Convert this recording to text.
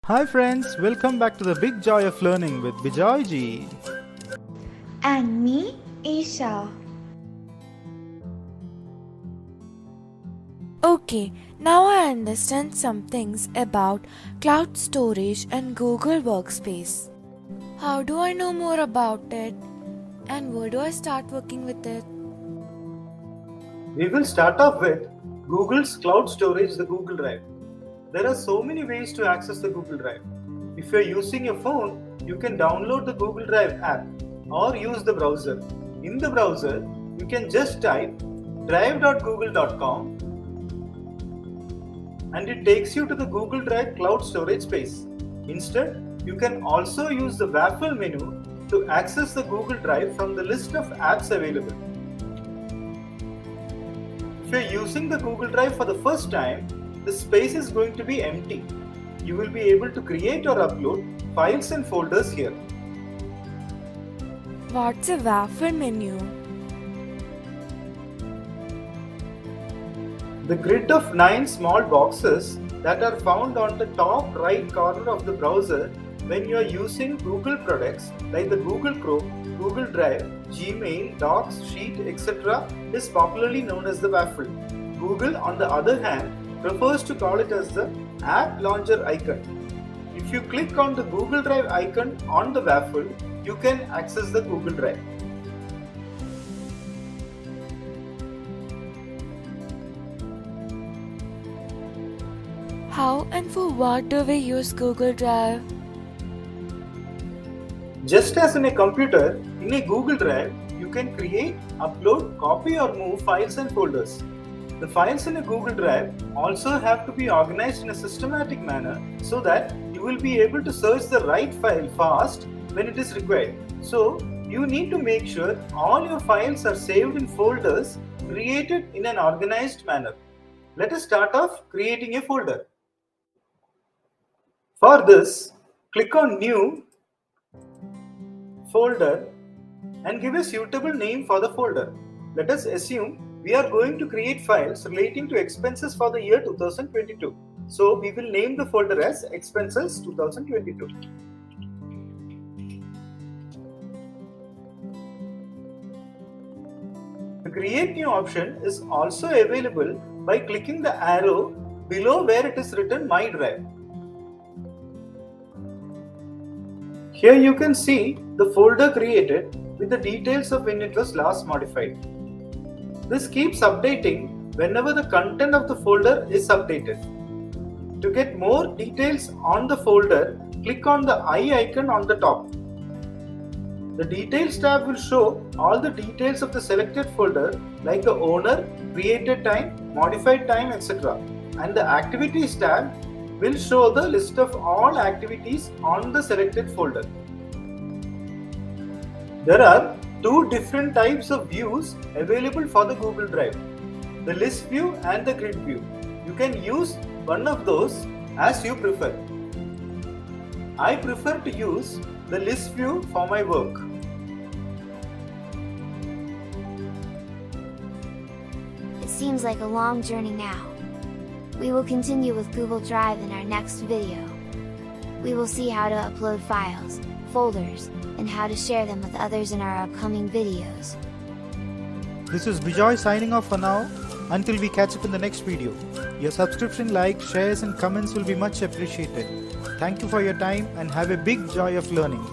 Hi friends, welcome back to the Big Joy of Learning with Bijoy ji. And me, Isha. Okay, now I understand some things about cloud storage and Google Workspace. How do I know more about it? And where do I start working with it? We will start off with Google's cloud storage, the Google Drive. There are so many ways to access the Google Drive. If you are using your phone, you can download the Google Drive app or use the browser. In the browser, you can just type drive.google.com and it takes you to the Google Drive cloud storage space. Instead, you can also use the waffle menu to access the Google Drive from the list of apps available. If you are using the Google Drive for the first time, the space is going to be empty. You will be able to create or upload files and folders here. What's a waffle menu? The grid of 9 small boxes that are found on the top right corner of the browser when you are using Google products like the Google Chrome, Google Drive, Gmail, Docs, Sheet, etc. is popularly known as the waffle. Google, on the other hand, prefers to call it as the App Launcher icon. If you click on the Google Drive icon on the waffle, you can access the Google Drive. How and for what do we use Google Drive? Just as in a computer, in a Google Drive, you can create, upload, copy or move files and folders. The files in a Google Drive also have to be organized in a systematic manner so that you will be able to search the right file fast when it is required. So, you need to make sure all your files are saved in folders created in an organized manner. Let us start off creating a folder. For this, click on New Folder and give a suitable name for the folder. Let us assume we are going to create files relating to expenses for the year 2022. So we will name the folder as Expenses 2022. The Create New option is also available by clicking the arrow below where it is written My Drive. Here you can see the folder created with the details of when it was last modified. This keeps updating whenever the content of the folder is updated. To get more details on the folder, click on the eye icon on the top. The Details tab will show all the details of the selected folder like the owner, created time, modified time, etc. And the Activities tab will show the list of all activities on the selected folder. There are two different types of views available for the Google Drive, the list view and the grid view. You can use one of those as you prefer. I prefer to use the list view for my work. It seems like a long journey now. We will continue with Google Drive in our next video. We will see how to upload files, folders, and how to share them with others in our upcoming videos. This is Bijoy signing off for now. Until we catch up in the next video. Your subscription, likes, shares and comments will be much appreciated. Thank you for your time and have a big joy of learning.